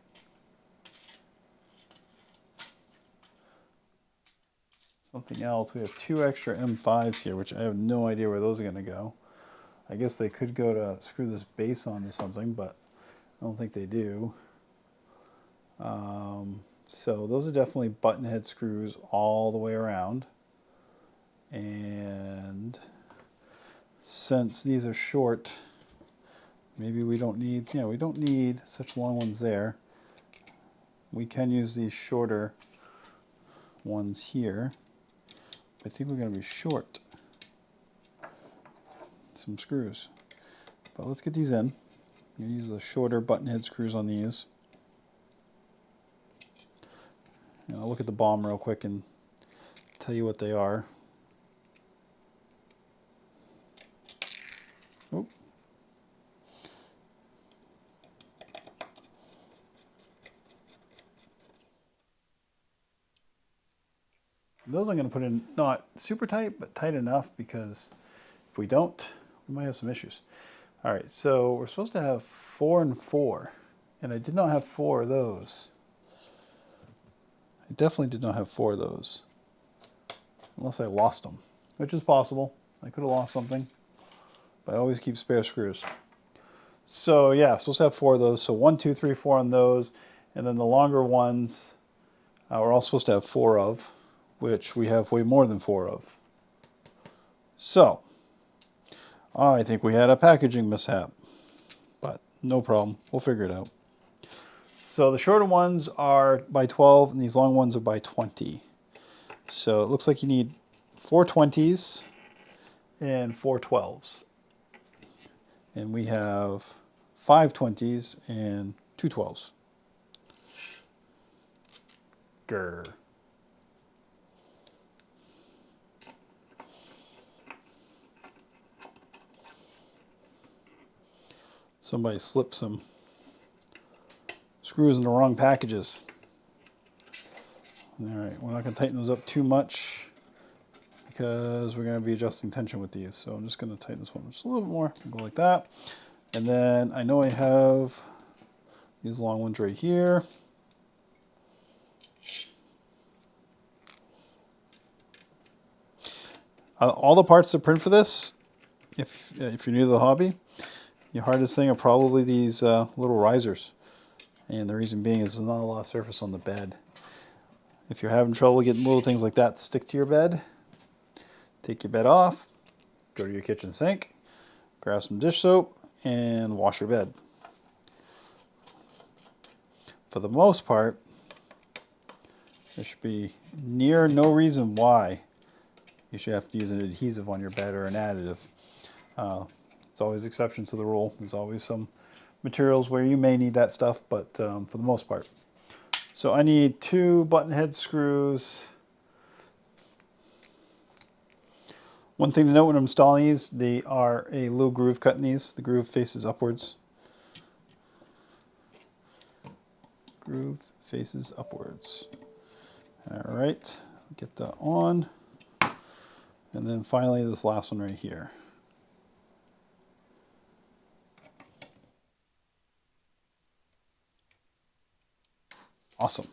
something else. We have 2 extra M5s here, which I have no idea where those are going to go. I guess they could go to screw this base onto something, but I don't think they do. So those are definitely button head screws all the way around. And since these are short, maybe we don't need, we don't need such long ones there. we can use these shorter ones here. I think we're going to be short some screws. But let's get these in. I'm going to use the shorter button head screws on these. And I'll look at the bottom real quick and tell you what they are. Oh. Those I'm going to put in not super tight, but tight enough, because if we don't, we might have some issues. All right, so we're supposed to have 4 and 4, and I did not have 4 of those. I definitely did not have 4 of those, unless I lost them, which is possible. I could have lost something, but I always keep spare screws. So yeah, supposed to have 4 of those. So 1, 2, 3, 4 on those, and then the longer ones we're all supposed to have 4 of, which we have way more than 4 of. So I think we had a packaging mishap, but no problem. We'll figure it out. So the shorter ones are by 12 and these long ones are by 20. So it looks like you need 4 20s and 4 12s. And we have 5 20s and 2 12s. Grr. Somebody slipped some screws in the wrong packages. All right, we're not going to tighten those up too much because we're going to be adjusting tension with these. So I'm just going to tighten this one just a little bit more. Go like that. And then I know I have these long ones right here. All the parts that print for this, if you're new to the hobby, your hardest thing are probably these little risers. And the reason being is there's not a lot of surface on the bed. If you're having trouble getting little things like that to stick to your bed, take your bed off, go to your kitchen sink, grab some dish soap, and wash your bed. For the most part, there should be near no reason why you should have to use an adhesive on your bed or an additive. It's always exceptions to the rule. There's always some materials where you may need that stuff, but for the most part. So I need 2 button head screws. One thing to note when I'm installing these, they are a little groove cut in these. The groove faces upwards. Groove faces upwards. All right, get that on. And then finally this last one right here. Awesome.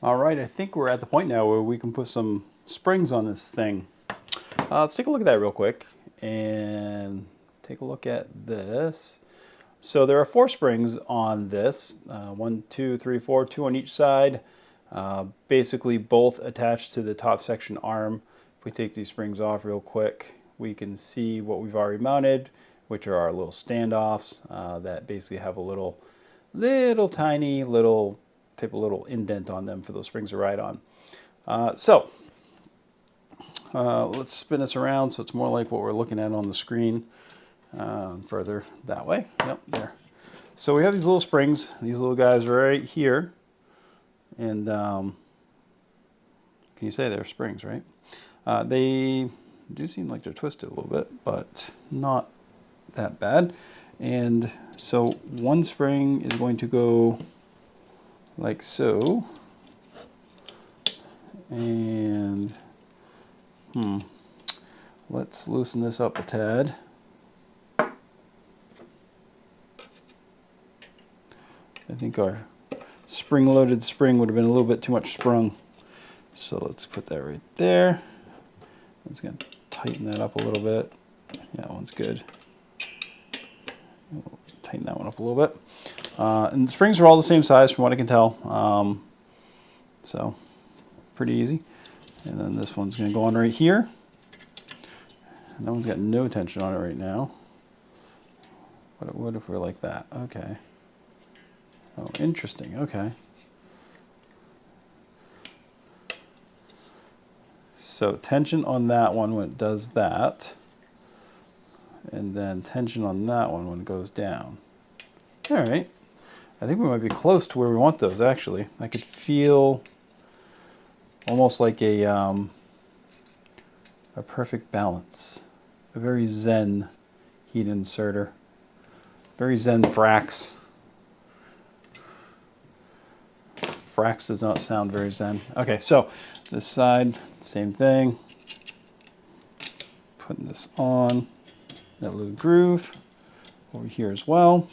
All right, I think we're at the point now where we can put some springs on this thing. Let's take a look at that real quick and take a look at this. So there are 4 springs on this, 1, 2, 3, 4, 2 on each side, basically both attached to the top section arm. If we take these springs off real quick, we can see what we've already mounted, which are our little standoffs that basically have a little tiny little indent on them for those springs to ride on. Let's spin this around so it's more like what we're looking at on the screen. Further that way. Yep, there. So we have these little springs. These little guys right here. And can you say they're springs, right? They do seem like they're twisted a little bit, but not that bad. And so one spring is going to go like so. And let's loosen this up a tad. I think our spring-loaded spring would have been a little bit too much sprung. So let's put that right there. I'm just going to tighten that up a little bit. Yeah, that one's good. We'll tighten that one up a little bit. And the springs are all the same size from what I can tell. So pretty easy. And then this one's going to go on right here. And that one's got no tension on it right now. What if we're like that? Okay. Oh, interesting. Okay. So tension on that one when it does that, and then tension on that one when it goes down. All right. I think we might be close to where we want those, actually. I could feel almost like a perfect balance. A very zen heat inserter. Very zen FRAKS. FRAKS does not sound very zen. Okay, so this side, same thing. Putting this on that little groove over here as well.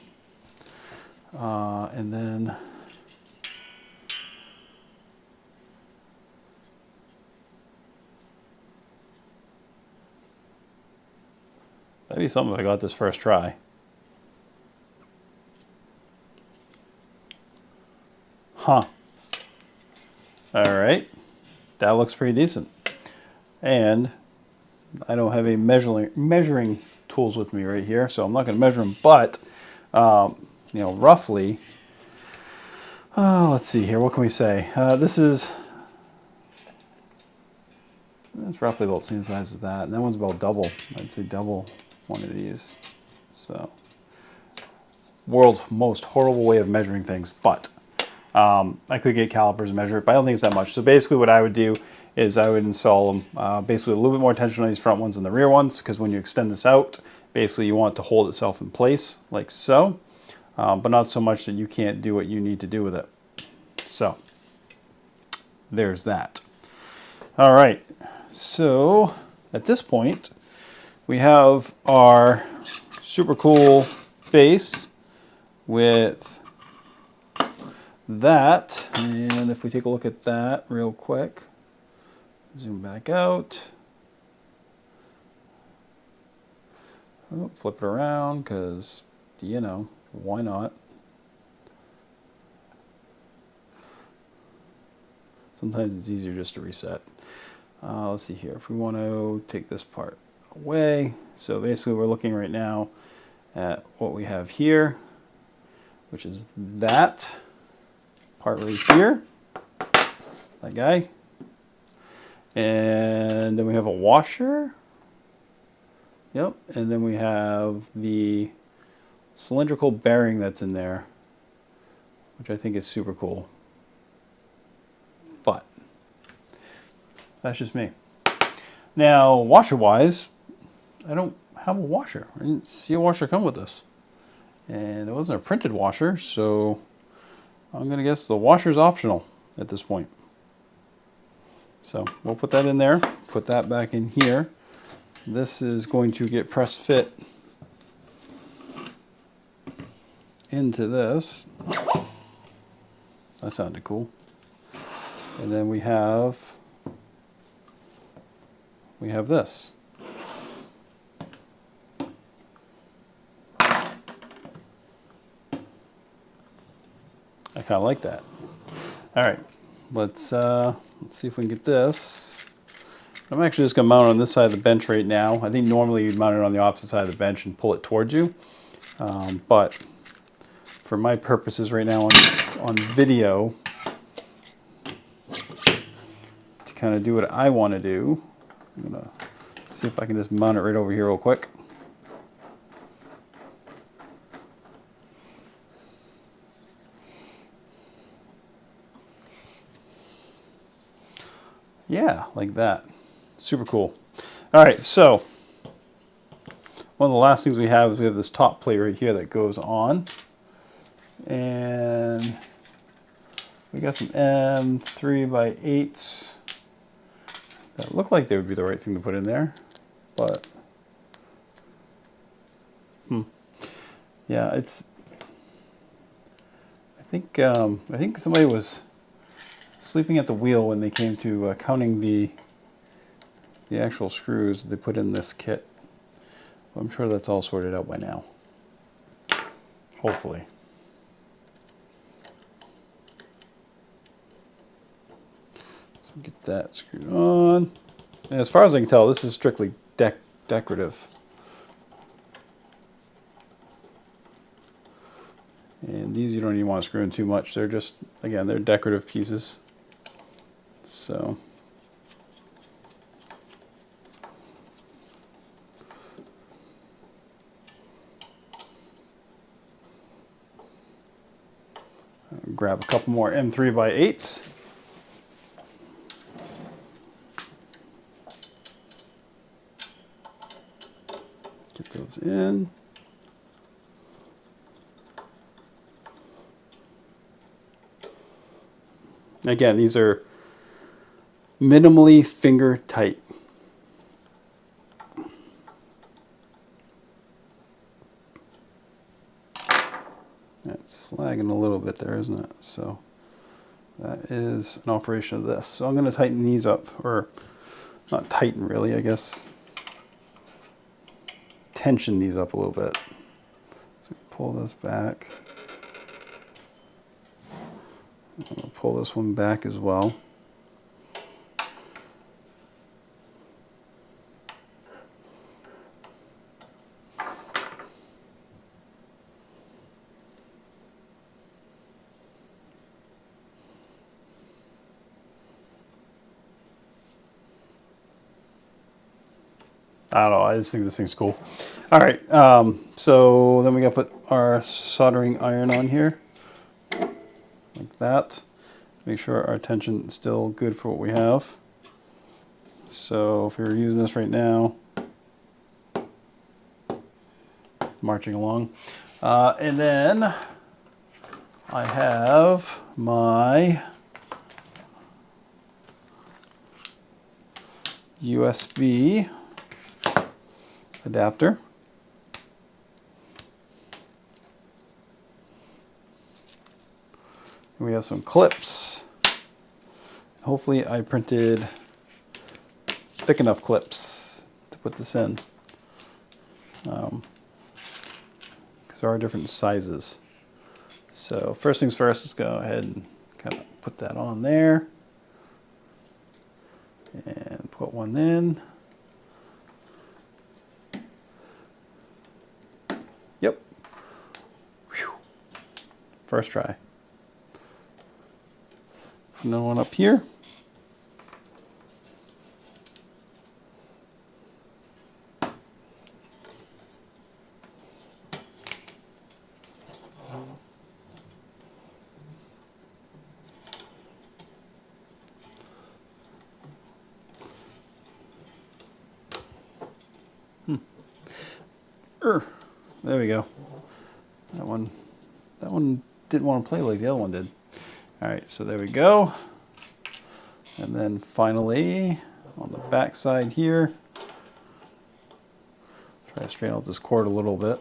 And then that'd be something if I got this first try. Huh. All right. That looks pretty decent. And I don't have a measuring tools with me right here, so I'm not going to measure them, but you know, roughly, let's see here, what can we say? This is, it's roughly about the same size as that, and that one's about double. I'd say double one of these. So, world's most horrible way of measuring things, but I could get calipers and measure it, but I don't think it's that much. So basically what I would do is I would install them basically a little bit more tension on these front ones than the rear ones, because when you extend this out, basically you want it to hold itself in place like so, but not so much that you can't do what you need to do with it. So there's that. All right, so at this point we have our super cool base with that, and if we take a look at that real quick, zoom back out, flip it around because, you know, why not? Sometimes it's easier just to reset. Let's see here, if we want to take this part away, so basically we're looking right now at what we have here, which is that part right here, that guy. And then we have a washer. Yep, and then we have the cylindrical bearing that's in there, which I think is super cool. But that's just me. Now, washer-wise, I don't have a washer. I didn't see a washer come with this. And it wasn't a printed washer, so I'm going to guess the washer's optional at this point. So we'll put that in there, put that back in here. This is going to get press fit into this. That sounded cool. And then we have this. I kind of like that. All right, let's see if we can get this. I'm actually just going to mount it on this side of the bench right now. I think normally you'd mount it on the opposite side of the bench and pull it towards you. But for my purposes right now on video, to kind of do what I want to do, I'm going to see if I can just mount it right over here real quick. Yeah, like that. Super cool. All right, so one of the last things we have is we have this top plate right here that goes on. And we got some M3x8s that look like they would be the right thing to put in there, but yeah, it's. I think somebody was sleeping at the wheel when they came to counting the actual screws they put in this kit. I'm sure that's all sorted out by now. Hopefully. So get that screwed on. And as far as I can tell, this is strictly decorative. And these you don't even want to screw in too much. They're just, again, they're decorative pieces. So grab a couple more M3x8s. Get those in. Again, these are minimally finger tight. That's slagging a little bit there, isn't it? So that is an operation of this. So I'm going to tighten these up, or not tighten really, I guess. Tension these up a little bit. So pull this back. I'm going to pull this one back as well. I don't know, I just think this thing's cool. All right, so then we gotta put our soldering iron on here, like that. Make sure our tension is still good for what we have. So if we were using this right now, marching along. And then I have my USB adapter. And we have some clips. Hopefully I printed thick enough clips to put this in. Because there are different sizes. So first things first, let's go ahead and kind of put that on there. And put one in. Yep. Whew. First try. Another one up here. There we go. That one didn't want to play like the other one did. All right, so there we go. And then finally, on the back side here, try to straighten out this cord a little bit.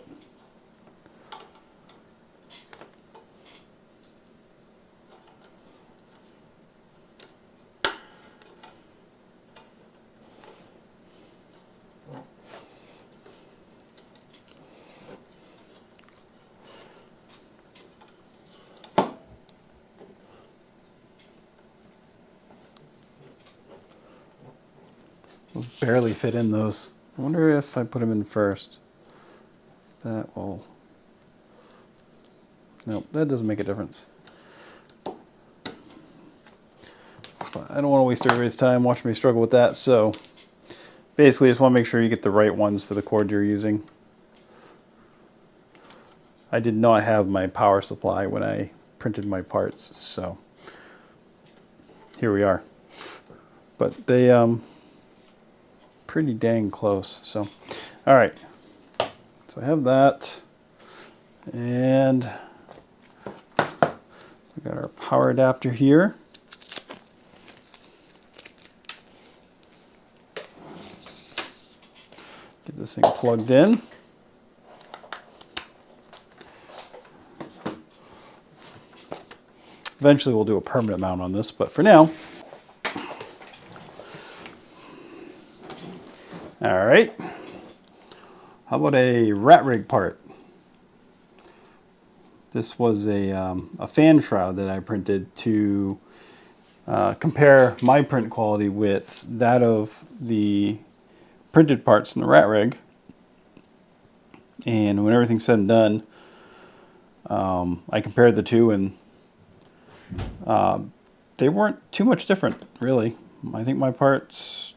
Barely fit in those. I wonder if I put them in first. That will... Nope, that doesn't make a difference. But I don't want to waste everybody's time watching me struggle with that, so basically just want to make sure you get the right ones for the cord you're using. I did not have my power supply when I printed my parts, so here we are. But they pretty dang close. So, all right. So I have that, and we got our power adapter here. Get this thing plugged in. Eventually we'll do a permanent mount on this, but for now. All right. How about a rat rig part? This was a fan shroud that I printed to compare my print quality with that of the printed parts in the rat rig. And when everything's said and done, I compared the two, and they weren't too much different, really. I think my parts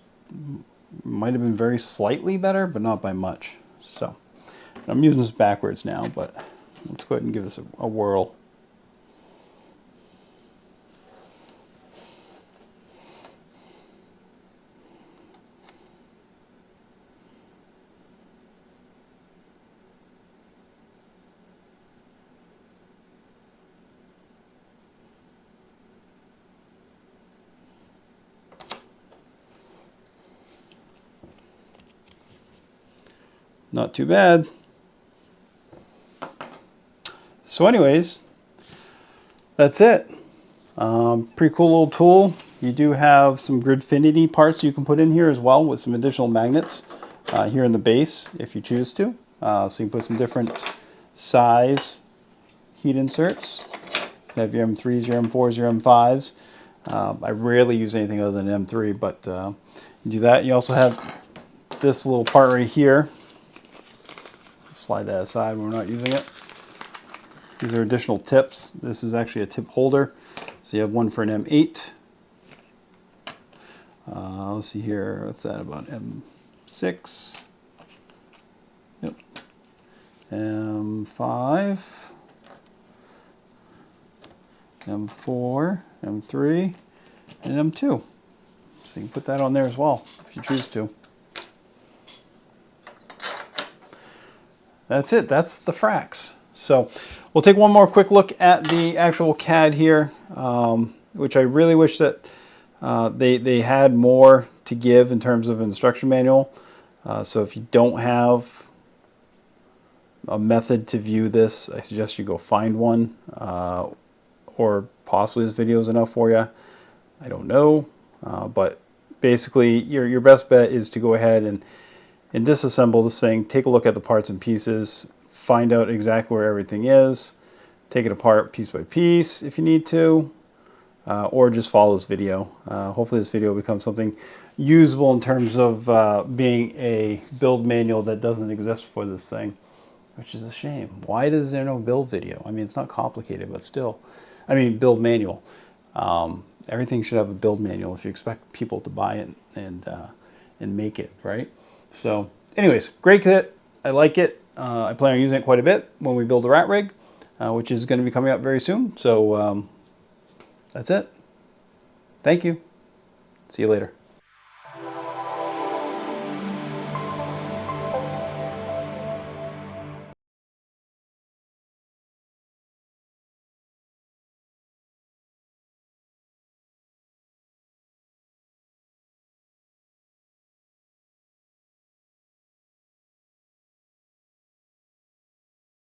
might have been very slightly better, but not by much. So I'm using this backwards now, but let's go ahead and give this a whirl. Not too bad. So anyways, that's it. Pretty cool little tool. You do have some Gridfinity parts you can put in here as well, with some additional magnets here in the base if you choose to. So you can put some different size heat inserts. You have your M3s, your M4s, your M5s. I rarely use anything other than M3, but you do that. You also have this little part right here. Slide that aside when we're not using it. These are additional tips. This is actually a tip holder. So you have one for an M8. Let's see here, what's that, about M6? Yep. M5. M4, M3, and M2. So you can put that on there as well if you choose to. That's it. That's the FRAKS. So we'll take one more quick look at the actual CAD here, which I really wish that they had more to give in terms of instruction manual. So if you don't have a method to view this, I suggest you go find one, or possibly this video is enough for you. I don't know, but basically your best bet is to go ahead and disassemble this thing, take a look at the parts and pieces, find out exactly where everything is, take it apart piece by piece if you need to, or just follow this video. Hopefully this video becomes something usable in terms of being a build manual that doesn't exist for this thing, which is a shame. Why is there no build video? I mean, it's not complicated, but still. I mean, build manual. Everything should have a build manual if you expect people to buy it and make it, right? So anyways, great kit. I like it. I plan on using it quite a bit when we build the rat rig, which is going to be coming up very soon. So that's it. Thank you. See you later.